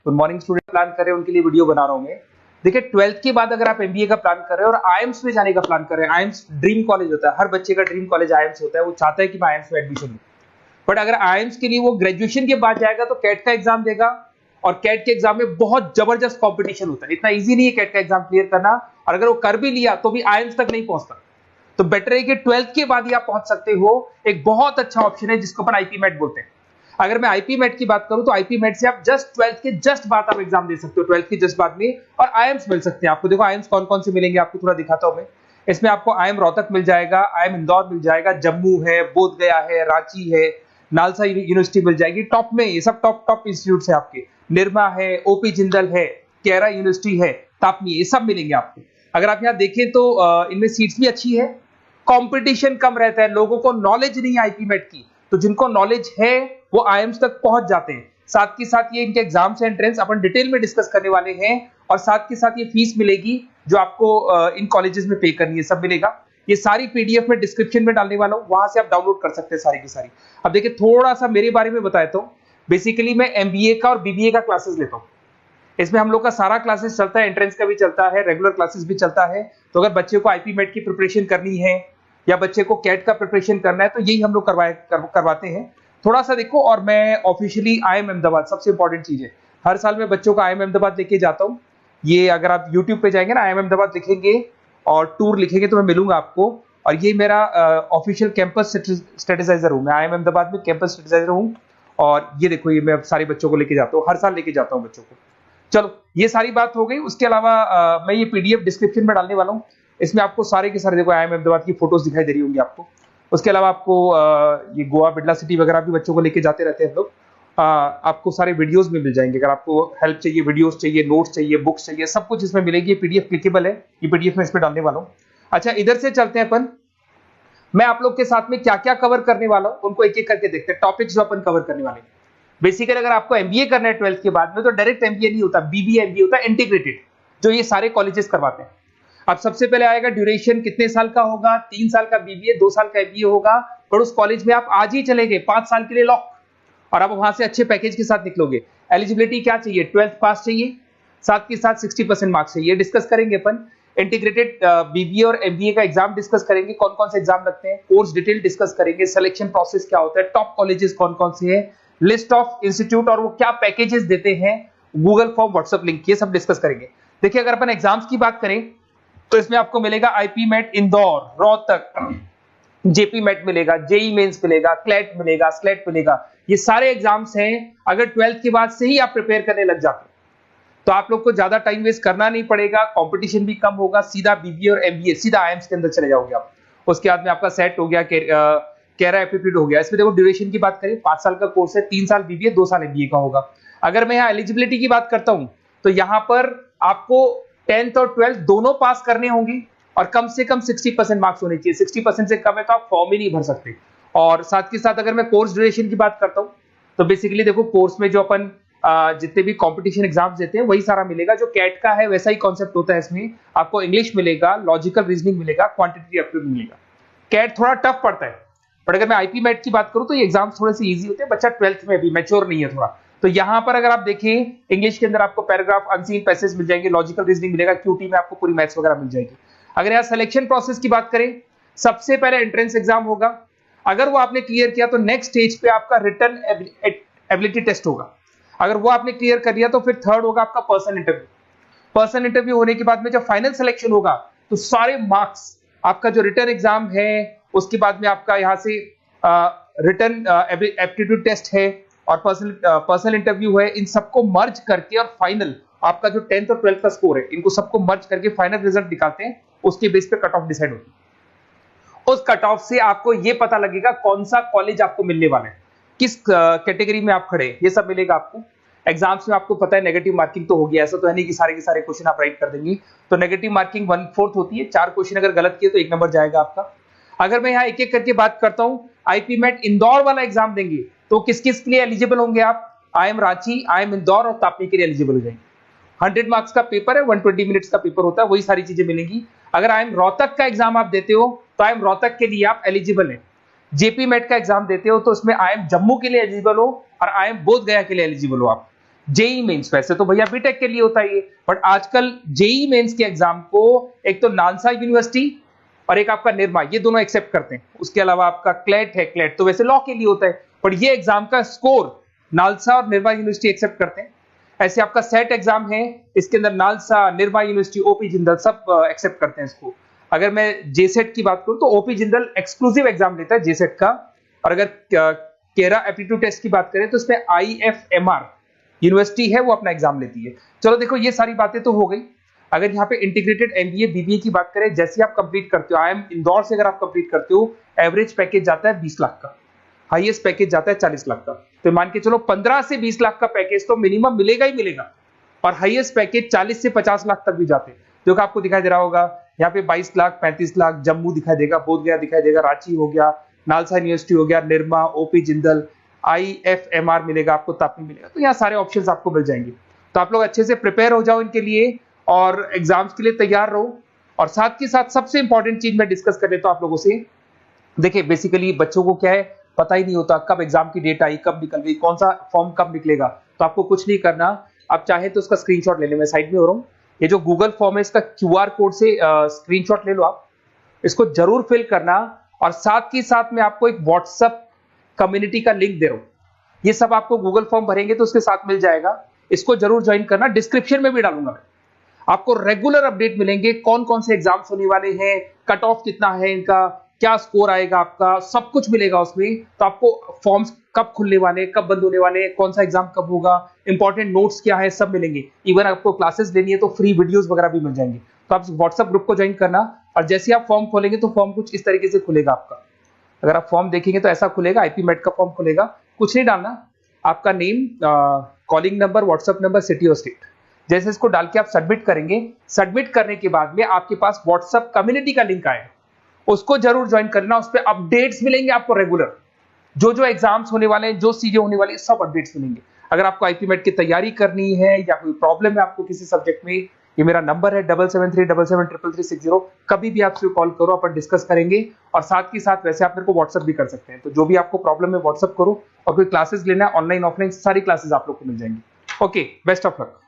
Good morning student plan कर रहे हैं उनके लिए वीडियो बना रहा हूं मैं। देखिए 12th के बाद अगर आप एमबीए का प्लान कर रहे हैं और आईएम्स में जाने का प्लान कर रहे हैं, आईएम्स ड्रीम कॉलेज होता है, हर बच्चे का ड्रीम कॉलेज आईएम्स होता है, वो चाहता है कि मैं आईएम्स में एडमिशन लूं। बट अगर आईएम्स के लिए वो ग्रेजुएशन के बाद जाएगा तो कैट का एग्जाम देगा और कैट के एग्जाम में बहुत जबरदस्त कंपटीशन होता है, इतना इजी नहीं है कैट का एग्जाम क्लियर करना, और अगर वो कर भी लिया तो भी आईएम्स तक नहीं पहुंचता। तो बेटर है कि 12th के बाद ही आप पहुंच सकते हो। एक बहुत अच्छा ऑप्शन है जिसको अपन आईपी मेट बोलते हैं। अगर मैं आईपी मेट की बात करूं तो आईपी मेट से आप जस्ट 12th के जस्ट बाद आप एग्जाम दे सकते हो, 12th के जस्ट बाद में, और आईएम्स मिल सकते हैं आपको। देखो आईएम्स कौन कौन से मिलेंगे आपको थोड़ा दिखाता हूं मैं। इसमें आपको आईएम रोहतक मिल जाएगा, आईएम इंदौर मिल जाएगा, जम्मू है, बोधगया है, रांची है, नालसा यूनिवर्सिटी मिल जाएगी टॉप में, ये सब टॉप इंस्टीट्यूट है आपके। निर्मा है, ओपी जिंदल है, केरा यूनिवर्सिटी है, तापनी, ये सब मिलेंगे आपको। अगर आप यहाँ देखें तो इनमें सीट्स भी अच्छी है, कंपटीशन कम रहता है, लोगों को नॉलेज नहीं है आईपी मेट की, तो जिनको नॉलेज है वो आईएम्स तक पहुंच जाते हैं। साथ के साथ ये इनके एग्जाम से एंट्रेंस अपन डिटेल में डिस्कस करने वाले हैं, और साथ के साथ ये फीस मिलेगी जो आपको इन कॉलेजेस में पे करनी है, सब मिलेगा। ये सारी पीडीएफ में डिस्क्रिप्शन में डालने वाला हूं, वहां से आप डाउनलोड कर सकते हैं सारी की सारी। अब देखिए थोड़ा सा मेरे बारे में बताया तो बेसिकली मैं एमबीए का और बीबीए का क्लासेस लेता हूं। इसमें हम लोग का सारा क्लासेस चलता है, एंट्रेंस का भी चलता है, रेगुलर क्लासेस भी चलता है। तो अगर बच्चे को आईपी मेट की प्रिपरेशन करनी है या बच्चे को कैट का प्रिपरेशन करना है तो यही हम लोग करवाते हैं। थोड़ा सा देखो, और मैं ऑफिशियली आईएम अहमदाबाद, सबसे इंपॉर्टेंट चीज है, हर साल मैं बच्चों को आईएम अहमदाबाद लेके जाता हूँ। ये अगर आप यूट्यूब पे जाएंगे ना, आईएम अहमदाबाद लिखेंगे और टूर लिखेंगे तो मैं मिलूंगा आपको। और ये मेरा ऑफिशियल कैंपस स्ट्रेटेजाइजर हूँ, मैं आईएम अहमदाबाद में कैंपस स्ट्रेटेजाइजर हूँ। और ये देखो, ये मैं सारे बच्चों को लेके जाता हूँ, हर साल लेके जाता हूँ बच्चों को। चलो ये सारी बात हो गई। उसके अलावा मैं ये पीडीएफ डिस्क्रिप्शन में डालने वाला हूँ, इसमें आपको सारे के सारे देखो आईएम अहमदाबाद की फोटोज दिखाई दे रही होंगी आपको। उसके अलावा आपको ये गोवा, बिरला सिटी वगैरह भी बच्चों को लेके जाते रहते हैं हम लोग। आपको सारे वीडियोस में मिल जाएंगे, अगर आपको हेल्प चाहिए, वीडियोस चाहिए, नोट्स चाहिए, बुक्स चाहिए, सब कुछ इसमें मिलेगी। ये पीडीएफ क्लिकेबल है, ये पीडीएफ में इसमें डालने वाला हूँ। अच्छा इधर से चलते हैं अपन, मैं आप लोग के साथ में क्या क्या कवर करने वाला हूँ उनको एक एक करके देखते हैं, टॉपिक्स जो अपन कवर करने वाले हैं। बेसिकली अगर आपको एमबीए करना है 12th के बाद में तो डायरेक्ट एमबीए नहीं होता, बीबीए एमबीए होता है, इंटीग्रेटेड, जो ये सारे कॉलेजेस करवाते हैं। अब सबसे पहले आएगा ड्यूरेशन, कितने साल का होगा, 3 साल का बीबीए, 2 साल का एमबीए होगा, पर उस कॉलेज में आप आज ही चले गए 5 साल के लिए लॉक, और आप वहां से अच्छे पैकेज के साथ निकलोगे। एलिजिबिलिटी क्या चाहिए, 12th पास चाहिए, साथ के साथ 60% मार्क्स चाहिए। डिस्कस करेंगे अपन इंटीग्रेटेड बीबीए और एमबीए का एग्जाम डिस्कस करेंगे, कौन कौन से एग्जाम लगते हैं, कोर्स डिटेल डिस्कस करेंगे, सिलेक्शन प्रोसेस क्या होता है, टॉप कॉलेजेस कौन कौन से हैं, लिस्ट ऑफ इंस्टीट्यूट और वो क्या पैकेजेस देते हैं, गूगल फॉर्म, व्हाट्सएप लिंक, ये सब डिस्कस करेंगे। देखिए अगर अपन एग्जाम्स की बात करें तो इसमें आपको मिलेगा IPMAT Indore, Rohtak, JIPMAT मिलेगा, जेई मेंस मिलेगा, क्लेट मिलेगा, स्लेट मिलेगा। ये सारे एग्जाम्स हैं। अगर 12th के बाद से ही आप प्रिपेयर करने लग जाते हैं तो आप लोग को ज्यादा टाइम वेस्ट करना नहीं पड़ेगा, कंपटीशन भी कम होगा, सीधा बीबीए और एमबीए सीधा आईएम्स के अंदर चले जाओगे आप। उसके बाद में आपका सेट हो गया, कैरा एप्टीट्यूड हो गया। इसमें देखो ड्यूरेशन की बात करें, 5 साल का कोर्स है, 3 साल बीबीए, 2 साल एमबीए का होगा। अगर मैं यहाँ एलिजिबिलिटी की बात करता हूं तो यहाँ पर आपको 10th और 12th दोनों पास करने होंगे और कम से कम 60% मार्क्स होने चाहिए। 60% से कम है तो आप फॉर्म ही नहीं भर सकते। और साथ के साथ अगर मैं कोर्स ड्यूरेशन की बात करता हूं तो बेसिकली देखो कोर्स में जो अपन जितने भी कंपटीशन एग्जाम्स देते हैं वही सारा मिलेगा, जो कैट का है वैसा ही कॉन्सेप्ट होता है। इसमें आपको इंग्लिश मिलेगा, लॉजिकल रीजनिंग मिलेगा, क्वांटिटेटिव एप्टीट्यूड मिलेगा। कैट थोड़ा टफ पड़ता है, बट अगर मैं आईपी मेट की बात करूं तो ये एग्जाम्स थोड़े से इजी होते हैं, बच्चा 12th में भी मैच्योर नहीं है थोड़ा। तो यहां पर अगर आप देखें इंग्लिश के अंदर आपको पैराग्राफ, अनसीन पैसेज मिल जाएंगे, लॉजिकल रीजनिंग मिलेगा, क्यूटी में आपको पूरी मैथ्स वगैरह मिल जाएगी। अगर यहाँ सिलेक्शन प्रोसेस की बात करें, सबसे पहले एंट्रेंस एग्जाम होगा, अगर वो आपने क्लियर किया तो नेक्स्ट स्टेज पे आपका रिटन एबिलिटी टेस्ट होगा। अगर वो आपने क्लियर कर लिया तो फिर थर्ड होगा आपका पर्सनल इंटरव्यू। पर्सनल इंटरव्यू होने के बाद में जब फाइनल सिलेक्शन होगा तो सारे मार्क्स, आपका जो रिटन एग्जाम है, उसके बाद में आपका यहाँ से रिटन एप्टीट्यूड टेस्ट है और पर्सनल इंटरव्यू है, इन सबको मर्ज करके और फाइनल आपका जो 10th और 12th का स्कोर है, इनको सबको मर्ज करके फाइनल रिजल्ट निकालते हैं। उसके बेस पे कट ऑफ डिसाइड होती है। उस कट ऑफ से आपको ये पता लगेगा कौन सा कॉलेज आपको मिलने वाला है, किस कैटेगरी में आप खड़े, ये सब मिलेगा आपको। एग्जाम्स में आपको पता है नेगेटिव मार्किंग तो होगी, ऐसा तो है नहीं कि सारे के सारे क्वेश्चन आप राइट कर देंगे। तो नेगेटिव मार्किंग 1/4 होती है, 4 क्वेश्चन अगर गलत किए तो 1 नंबर जाएगा आपका। अगर मैं यहाँ एक एक करके बात करता हूँ, आईपी मेट इंदौर वाला एग्जाम देंगे तो किस किस के लिए एलिजिबल होंगे आप, आईएम रांची, आईएम इंदौर और तापनी के लिए एलिजिबल हो जाएंगे। 100 मार्क्स का पेपर है, 120 मिनट्स का पेपर होता है, वही सारी चीजें मिलेंगी। अगर आईएम रोहतक का एग्जाम आप देते हो तो आईएम रोहतक के लिए आप एलिजिबल हैं। जेपी मेट का एग्जाम देते हो तो उसमें आईएम जम्मू के लिए एलिजिबल हो और आईएम बोधगया के लिए एलिजिबल हो आप। जेई मेंस, वैसे तो भैया बीटेक के लिए होता है ये, बट आजकल जेई मेंस के एग्जाम को एक तो नालसा यूनिवर्सिटी और एक आपका निर्मा, ये दोनों एक्सेप्ट करते हैं। उसके अलावा आपका क्लेट है, क्लेट तो वैसे लॉ के लिए होता है, पर ये एग्जाम का स्कोर नालसा और निर्मा यूनिवर्सिटी एक्सेप्ट करते हैं। ऐसे आपका सेट एग्जाम है, इसके अंदर NALSA, Nirma university, OP Jindal सब एक्सेप्ट करते हैं इसको। अगर मैं जेसेट की बात करूं तो ओपी जिंदल एक्सक्लूसिव एग्जाम लेता है जेसेट का, और अगर केरा एप्टीट्यूड टेस्ट की बात करें तो इसमें IFMR यूनिवर्सिटी है वो अपना एग्जाम लेती है। चलो देखो ये सारी बातें तो हो गई। अगर यहाँ पे इंटीग्रेटेड MBA BBA की बात करें, जैसे आप कंप्लीट करते हो, IIM इंदौर से अगर आप कंप्लीट करते हो, एवरेज पैकेज जाता है 20 लाख का, हाईएस्ट पैकेज जाता है 40 लाख का। तो मान के चलो 15 से 20 लाख का पैकेज तो मिनिमम मिलेगा ही मिलेगा, और हाईएस्ट पैकेज 40 से 50 लाख तक भी जाते हैं। जो कि आपको दिखाई दे रहा होगा यहाँ पे 22 लाख, 35 लाख, जम्मू दिखाई देगा, बोधगया दिखाई देगा, रांची हो गया, नालसा यूनिवर्सिटी हो गया, निर्मा, ओपी जिंदल, IFMR मिलेगा आपको, तापी मिलेगा। तो यहाँ सारे ऑप्शंस आपको मिल जाएंगे। तो आप लोग अच्छे से प्रिपेयर हो जाओ इनके लिए और एग्जाम्स के लिए तैयार रहो। और साथ के साथ सबसे इंपॉर्टेंट चीज मैं डिस्कस कर लेता हूं आप लोगों से। देखिए बेसिकली बच्चों को क्या है, पता ही नहीं होता कब एग्जाम की डेट आई, कब निकल गई, कौन सा फॉर्म कब निकलेगा। तो आपको कुछ नहीं करना, आप चाहे तो उसका स्क्रीनशॉट ले लें, मैं साइड में हो रहा हूँ। ये जो गूगल फॉर्म है इसका QR कोड से स्क्रीनशॉट ले लो आप, इसको जरूर फिल करना। और साथ ही साथ में आपको एक व्हाट्सएप कम्युनिटी का लिंक दे रहा हूं, ये सब आपको गूगल फॉर्म भरेंगे तो उसके साथ मिल जाएगा, इसको जरूर ज्वाइन करना। डिस्क्रिप्शन में भी डालूंगा मैं, आपको रेगुलर अपडेट मिलेंगे, कौन कौन से एग्जाम्स होने वाले हैं, कट ऑफ कितना है इनका, क्या स्कोर आएगा आपका, सब कुछ मिलेगा उसमें। तो आपको फॉर्म्स कब खुलने वाले, कब बंद होने वाले, कौन सा एग्जाम कब होगा, इंपॉर्टेंट नोट्स क्या है, सब मिलेंगे। इवन आपको क्लासेस लेनी है तो फ्री वीडियोस वगैरह भी मिल जाएंगे। तो आप व्हाट्सएप ग्रुप को ज्वाइन करना, और जैसे आप फॉर्म खोलेंगे तो फॉर्म कुछ इस तरीके से खुलेगा आपका। अगर आप फॉर्म देखेंगे तो ऐसा खुलेगा, IP MET का फॉर्म खुलेगा। कुछ नहीं डालना, आपका name, calling number, WhatsApp number, city और स्टेट, जैसे इसको डाल के आप सबमिट करेंगे। सबमिट करने के बाद में आपके पास व्हाट्सएप कम्युनिटी का लिंक आएगा, उसको जरूर ज्वाइन करना। उस पर अपडेट्स मिलेंगे आपको रेगुलर, जो एग्जाम्स होने वाले हैं, जो चीजें होने वाली है, सब अपडेट्स मिलेंगे। अगर आपको IP MET की तैयारी करनी है या कोई प्रॉब्लम है आपको किसी सब्जेक्ट में, ये मेरा नंबर है 7737733360, कभी भी आपसे कॉल करो, अपन डिस्कस करेंगे। और साथ ही साथ वैसे आप मेरे को व्हाट्सएप भी कर सकते हैं। तो जो भी आपको प्रॉब्लम है व्हाट्सएप करो, और कोई क्लासेस लेना है ऑनलाइन ऑफलाइन, सारी क्लासेस आप लोग को मिल जाएंगी। Okay, best of luck.